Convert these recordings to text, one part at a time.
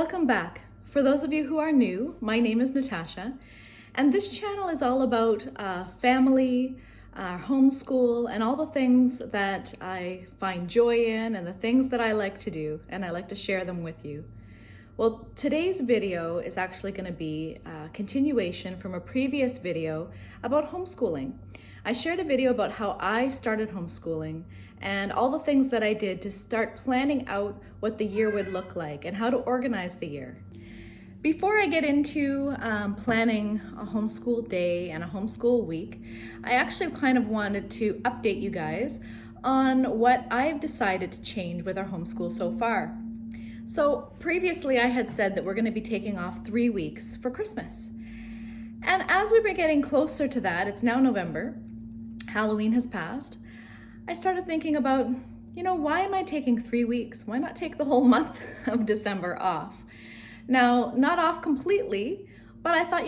Welcome back. For those of you who are new, my name is Natasha, and this channel is all about family, homeschool, and all the things that I find joy in and the things that I like to do, and I like to share them with you. Well, today's video is actually going to be a continuation from a previous video about homeschooling. I shared a video about how I started homeschooling and all the things that I did to start planning out what the year would look like and how to organize the year. Before I get into planning a homeschool day and a homeschool week, I actually kind of wanted to update you guys on what I've decided to change with our homeschool so far. So previously I had said that we're going to be taking off 3 weeks for Christmas. And as we've been getting closer to that, it's now November, Halloween has passed, I started thinking about, why am I taking 3 weeks? Why not take the whole month of December off? Now, not off completely, but I thought,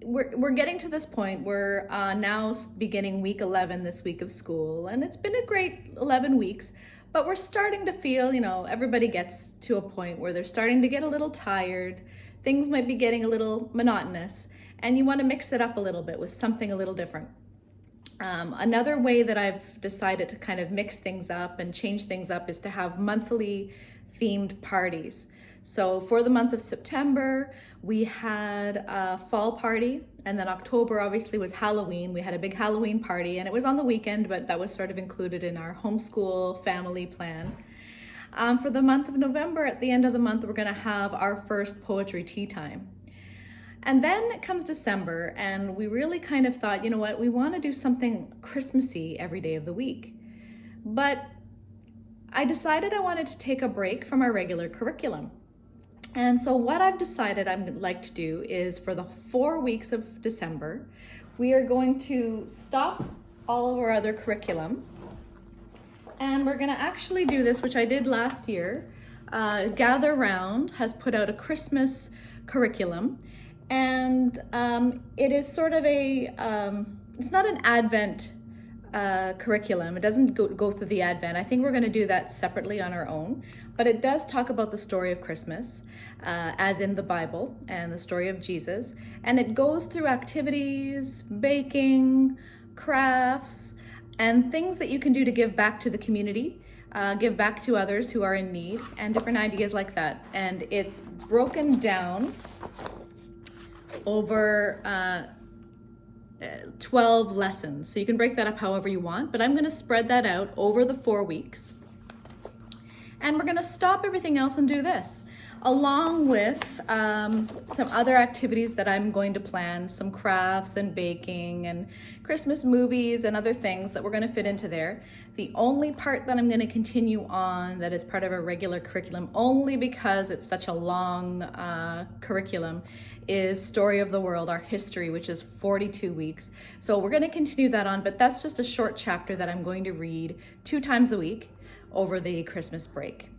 we're getting to this point. We're now beginning week 11 this week of school, and it's been a great 11 weeks, but we're starting to feel, everybody gets to a point where they're starting to get a little tired. Things might be getting a little monotonous, and you want to mix it up a little bit with something a little different. Another way that I've decided to kind of mix things up and change things up is to have monthly themed parties. So for the month of September, we had a fall party, and then October obviously was Halloween. We had a big Halloween party, and it was on the weekend, but that was sort of included in our homeschool family plan. For the month of November, at the end of the month, we're gonna have our first poetry tea time. And then it comes December, and we really kind of thought, we want to do something Christmassy every day of the week. But I decided I wanted to take a break from our regular curriculum. And so what I've decided I'd like to do is for the 4 weeks of December, we are going to stop all of our other curriculum. And we're going to actually do this, which I did last year. Gather Round has put out a Christmas curriculum. And it is sort of it's not an Advent curriculum. It doesn't go through the Advent. I think we're going to do that separately on our own. But it does talk about the story of Christmas, as in the Bible, and the story of Jesus. And it goes through activities, baking, crafts, and things that you can do to give back to the community, give back to others who are in need, and different ideas like that. And it's broken down over 12 lessons. So you can break that up however you want, but I'm going to spread that out over the 4 weeks. And we're going to stop everything else and do this, along with some other activities that I'm going to plan, some crafts and baking and Christmas movies and other things that we're going to fit into there. The only part that I'm going to continue on that is part of a regular curriculum, only because it's such a long curriculum, is Story of the World, our history, which is 42 weeks. So we're going to continue that on, but that's just a short chapter that I'm going to read 2 times a week over the Christmas break.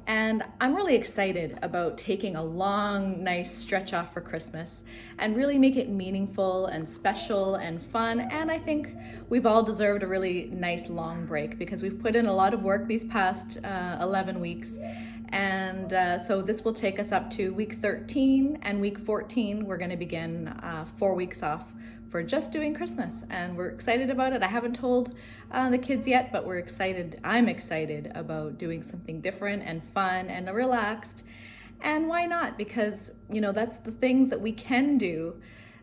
And I'm really excited about taking a long, nice stretch off for Christmas and really make it meaningful and special and fun. And I think we've all deserved a really nice long break because we've put in a lot of work these past 11 weeks. And so this will take us up to week 13, and week 14, we're going to begin 4 weeks off for just doing Christmas, and we're excited about it. I haven't told the kids yet, but we're excited. I'm excited about doing something different and fun and relaxed. And why not? Because, that's the things that we can do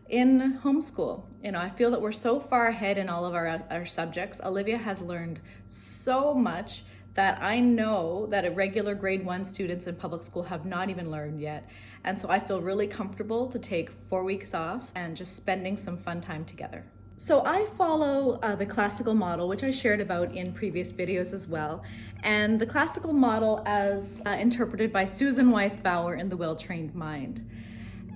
in homeschool. I feel that we're so far ahead in all of our subjects. Olivia has learned so much that I know that regular grade 1 students in public school have not even learned yet. And so I feel really comfortable to take 4 weeks off and just spending some fun time together. So I follow the classical model, which I shared about in previous videos as well. And the classical model as interpreted by Susan Weisbauer in The Well-Trained Mind.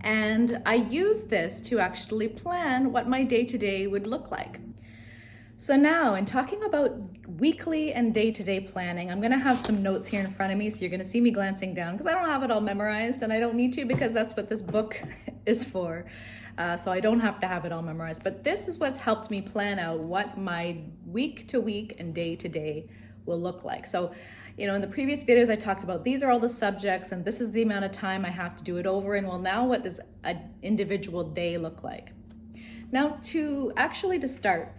And I use this to actually plan what my day-to-day would look like. So now, in talking about weekly and day-to-day planning, I'm going to have some notes here in front of me, so you're going to see me glancing down because I don't have it all memorized, and I don't need to because that's what this book is for. So I don't have to have it all memorized. But this is what's helped me plan out what my week-to-week and day-to-day will look like. So in the previous videos I talked about these are all the subjects and this is the amount of time I have to do it over. And well, now what does an individual day look like? Now to start,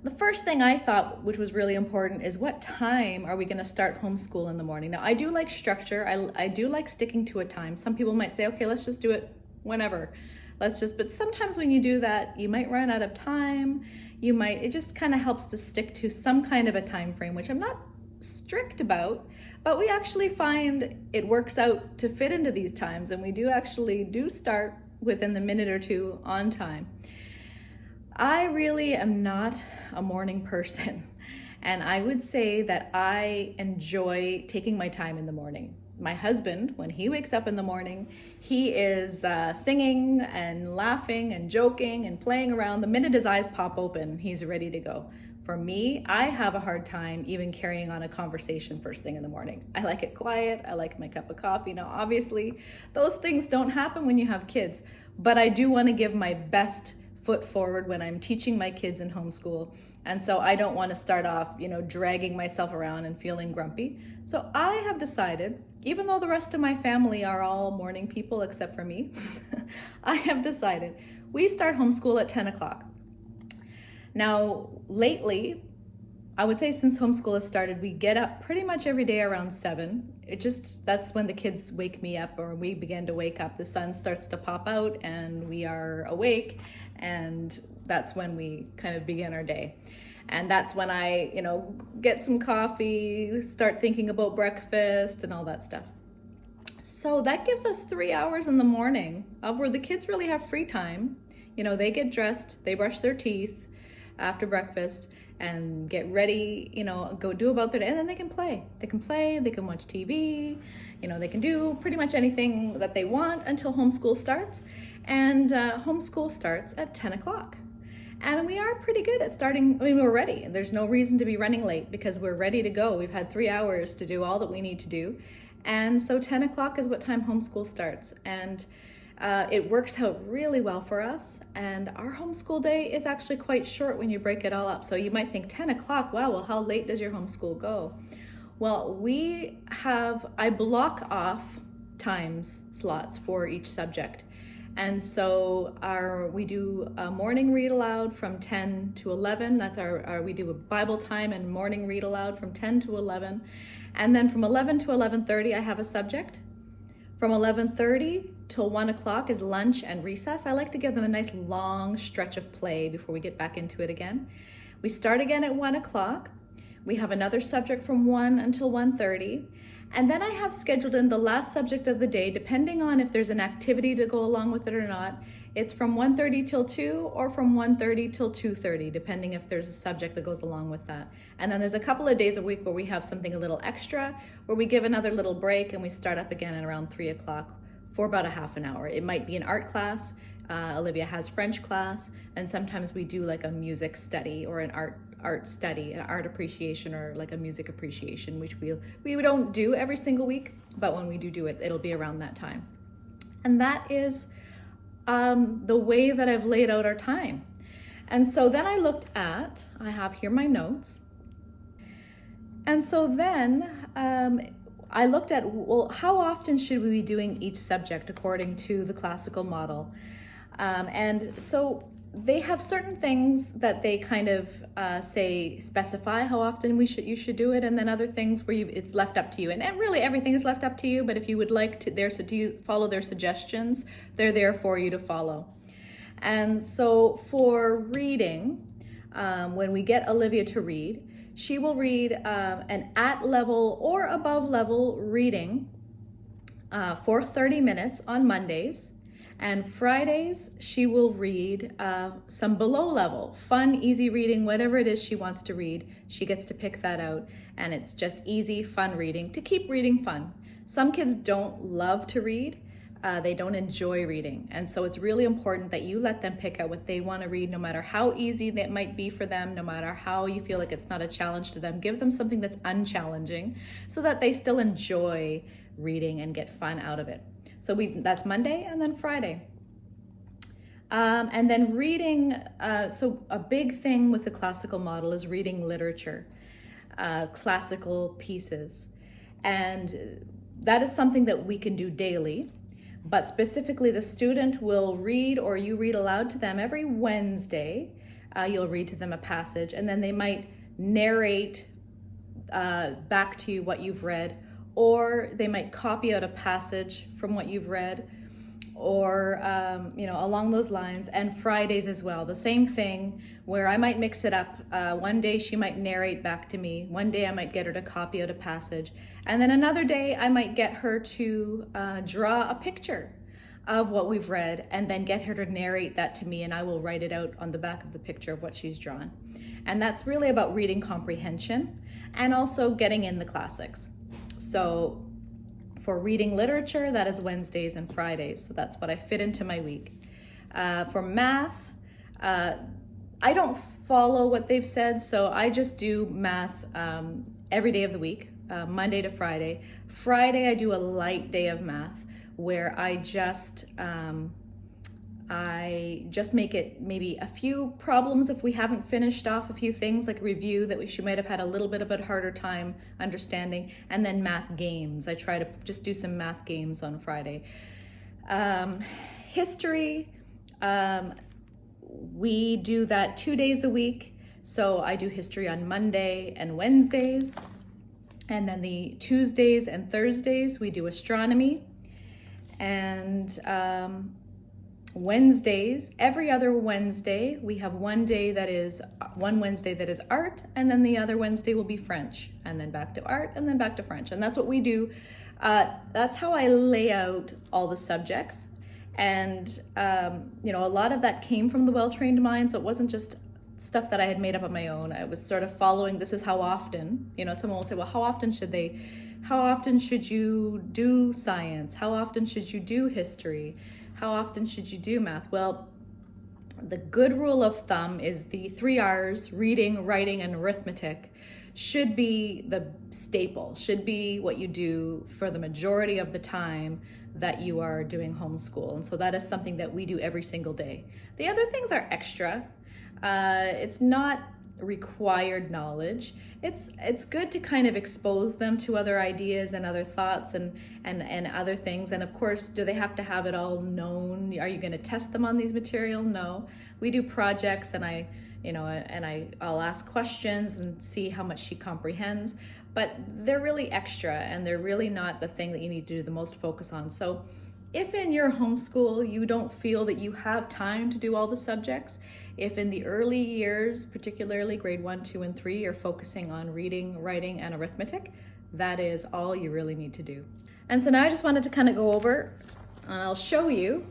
the first thing I thought, which was really important, is what time are we going to start homeschool in the morning? Now, I do like structure. I do like sticking to a time. Some people might say, okay, let's just do it whenever. But sometimes when you do that, you might run out of time. It just kind of helps to stick to some kind of a time frame, which I'm not strict about, but we actually find it works out to fit into these times, and we do start within the minute or two on time. I really am not a morning person, and I would say that I enjoy taking my time in the morning. My husband, when he wakes up in the morning, he is singing and laughing and joking and playing around. The minute his eyes pop open, he's ready to go. For me, I have a hard time even carrying on a conversation first thing in the morning. I like it quiet. I like my cup of coffee. Now, obviously, those things don't happen when you have kids, but I do want to give my best foot forward when I'm teaching my kids in homeschool. And so I don't want to start off, dragging myself around and feeling grumpy. So I have decided, even though the rest of my family are all morning people except for me, I have decided we start homeschool at 10 o'clock. Now, lately, I would say since homeschool has started, we get up pretty much every day around 7. That's when the kids wake me up, or we begin to wake up. The sun starts to pop out and we are awake, and that's when we kind of begin our day. And that's when I, get some coffee, start thinking about breakfast and all that stuff. So that gives us 3 hours in the morning of where the kids really have free time. They get dressed, they brush their teeth after breakfast and get ready, go do about their day, and then they can play. They can watch TV, they can do pretty much anything that they want until homeschool starts. And homeschool starts at 10 o'clock. And we are pretty good at starting. We're ready. There's no reason to be running late because we're ready to go. We've had 3 hours to do all that we need to do. And so 10 o'clock is what time homeschool starts. And it works out really well for us. And our homeschool day is actually quite short when you break it all up. So you might think 10 o'clock, wow, well, how late does your homeschool go? Well, I block off slots for each subject. And so we do a morning read aloud from 10 to 11. That's we do a Bible time and morning read aloud from 10 to 11. And then from 11 to 11:30, I have a subject. From 11:30 till 1 o'clock is lunch and recess. I like to give them a nice long stretch of play before we get back into it again. We start again at 1 o'clock. We have another subject from 1 until 1:30. And then I have scheduled in the last subject of the day, depending on if there's an activity to go along with it or not. It's from 1:30 till 2 or from 1:30 till 2:30, depending if there's a subject that goes along with that. And then there's a couple of days a week where we have something a little extra, where we give another little break and we start up again at around 3 o'clock for about a half an hour. It might be an art class. Olivia has French class, and sometimes we do like a music study or an art study, an art appreciation, or like a music appreciation, which we don't do every single week, but when we do it, it'll be around that time. And that is the way that I've laid out our time. And so then I have here my notes. And so then I looked at, well, how often should we be doing each subject according to the classical model? And so they have certain things that they kind of specify how often you should do it, and then other things where it's left up to you. And really everything is left up to you, but if you would like to follow their suggestions, they're there for you to follow. And so for reading, when we get Olivia to read, she will read an at level or above level reading for 30 minutes on Mondays. And Fridays, she will read some below level, fun, easy reading, whatever it is she wants to read. She gets to pick that out, and it's just easy, fun reading to keep reading fun. Some kids don't love to read. They don't enjoy reading. And so it's really important that you let them pick out what they want to read, no matter how easy that might be for them, no matter how you feel like it's not a challenge to them. Give them something that's unchallenging so that they still enjoy reading and get fun out of it. So that's Monday and then Friday. And then reading, so a big thing with the classical model is reading literature. classical pieces. And that is something that we can do daily. But specifically, the student will read, or you read aloud to them every Wednesday. You'll read to them a passage, and then they might narrate back to you what you've read, or they might copy out a passage from what you've read, or along those lines. And Fridays as well, the same thing, where I might mix it up. One day she might narrate back to me, one day I might get her to copy out a passage, and then another day I might get her to draw a picture of what we've read, and then get her to narrate that to me, and I will write it out on the back of the picture of what she's drawn. And that's really about reading comprehension and also getting in the classics. So for reading literature, that is Wednesdays and Fridays. So that's what I fit into my week. For math, I don't follow what they've said, so I just do math every day of the week, Monday to Friday. Friday, I do a light day of math where I just make it maybe a few problems if we haven't finished off a few things, like review that she might have had a little bit of a harder time understanding, and then math games. I try to just do some math games on Friday. History, we do that 2 days a week. So I do history on Monday and Wednesdays, and then the Tuesdays and Thursdays we do astronomy. And Wednesdays, every other Wednesday, we have one Wednesday that is art, and then the other Wednesday will be French, and then back to art, and then back to French. And that's what we do. That's how I lay out all the subjects. And, a lot of that came from the Well-Trained Mind, so it wasn't just stuff that I had made up on my own. I was sort of following, this is how often, someone will say, well, how often should you do science? How often should you do history? How often should you do math? Well, the good rule of thumb is the 3 R's, reading, writing, and arithmetic, should be the staple, should be what you do for the majority of the time that you are doing homeschool. And so that is something that we do every single day. The other things are extra. It's not required knowledge. It's good to kind of expose them to other ideas and other thoughts and other things. And of course, do they have to have it all known? Are you going to test them on these material? No. We do projects, and I'll ask questions and see how much she comprehends. But they're really extra, and they're really not the thing that you need to do the most focus on. So if in your homeschool you don't feel that you have time to do all the subjects, if in the early years, particularly grade 1, 2, and 3, you're focusing on reading, writing, and arithmetic, that is all you really need to do. And so now I just wanted to kind of go over, and I'll show you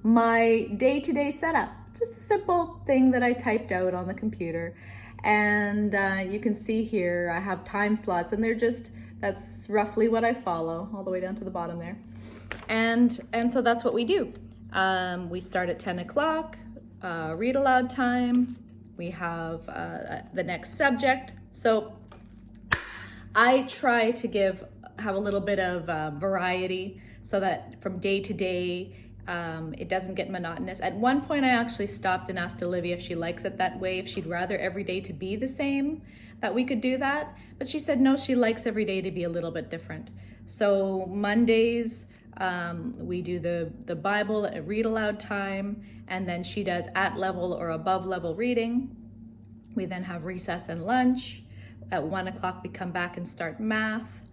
my day-to-day setup. Just a simple thing that I typed out on the computer. And you can see here I have time slots, and that's roughly what I follow, all the way down to the bottom there. And so that's what we do. We start at 10 o'clock, read aloud time. We have the next subject. So I try to have a little bit of variety so that from day to day, it doesn't get monotonous. At one point, I actually stopped and asked Olivia if she likes it that way, if she'd rather every day to be the same, that we could do that. But she said no, she likes every day to be a little bit different. So Mondays, we do the Bible read aloud time, and then she does at level or above level reading. We then have recess and lunch. At 1 o'clock, we come back and start math.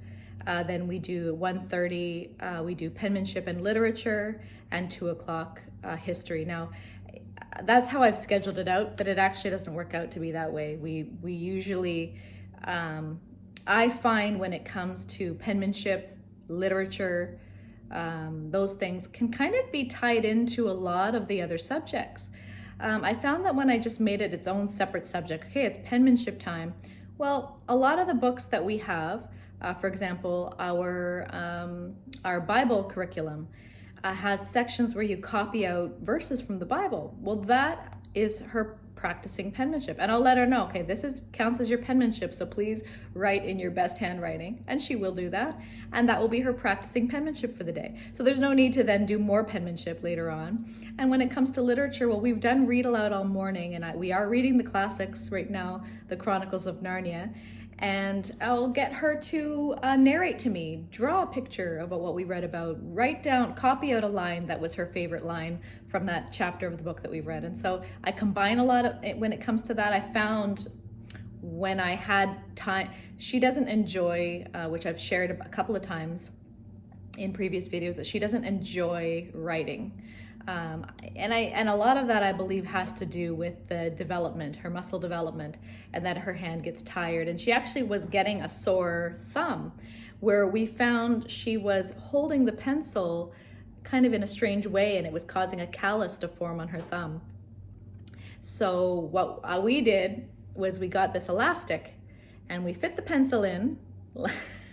Then we do 1:30, we do penmanship and literature, and 2 o'clock history. Now, that's how I've scheduled it out, but it actually doesn't work out to be that way. We usually, I find when it comes to penmanship, literature, those things can kind of be tied into a lot of the other subjects. I found that when I just made it its own separate subject, okay, it's penmanship time. Well, a lot of the books that we have, for example, our Bible curriculum has sections where you copy out verses from the Bible. Well, that is her practicing penmanship. And I'll let her know, okay, counts as your penmanship, so please write in your best handwriting. And she will do that. And that will be her practicing penmanship for the day. So there's no need to then do more penmanship later on. And when it comes to literature, well, we've done read aloud all morning, and we are reading the classics right now, the Chronicles of Narnia. And I'll get her to narrate to me, draw a picture about what we read about, write down, copy out a line that was her favorite line from that chapter of the book that we've read. And so I combine a lot of it when it comes to that. I found when I had time, she doesn't enjoy, which I've shared a couple of times in previous videos, that she doesn't enjoy writing. And a lot of that, I believe, has to do with the development, her muscle development, and that her hand gets tired. And she actually was getting a sore thumb, where we found she was holding the pencil kind of in a strange way, and it was causing a callus to form on her thumb. So what we did was we got this elastic, and we fit the pencil in.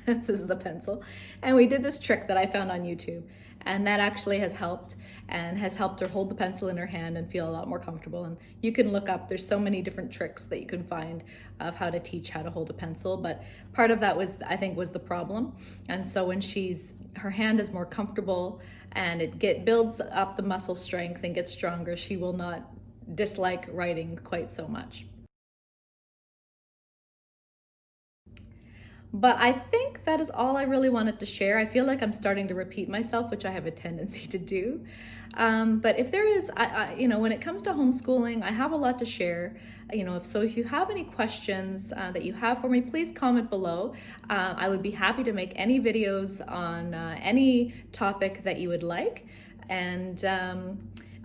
This is the pencil. And we did this trick that I found on YouTube. And that actually has helped, and has helped her hold the pencil in her hand and feel a lot more comfortable. And you can look up, there's so many different tricks that you can find of how to teach how to hold a pencil. But part of that was, I think, was the problem. And so when her hand is more comfortable and it builds up the muscle strength and gets stronger, she will not dislike writing quite so much. But I think that is all I really wanted to share. I feel like I'm starting to repeat myself, which I have a tendency to do. But if there is, when it comes to homeschooling, I have a lot to share. If you have any questions that you have for me, please comment below. I would be happy to make any videos on any topic that you would like. And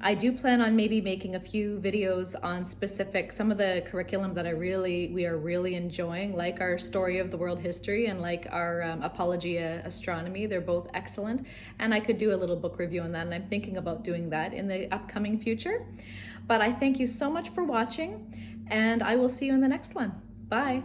I do plan on maybe making a few videos on some of the curriculum that we are really enjoying, like our Story of the World History and like our Apologia Astronomy. They're both excellent. And I could do a little book review on that, and I'm thinking about doing that in the upcoming future. But I thank you so much for watching, and I will see you in the next one. Bye.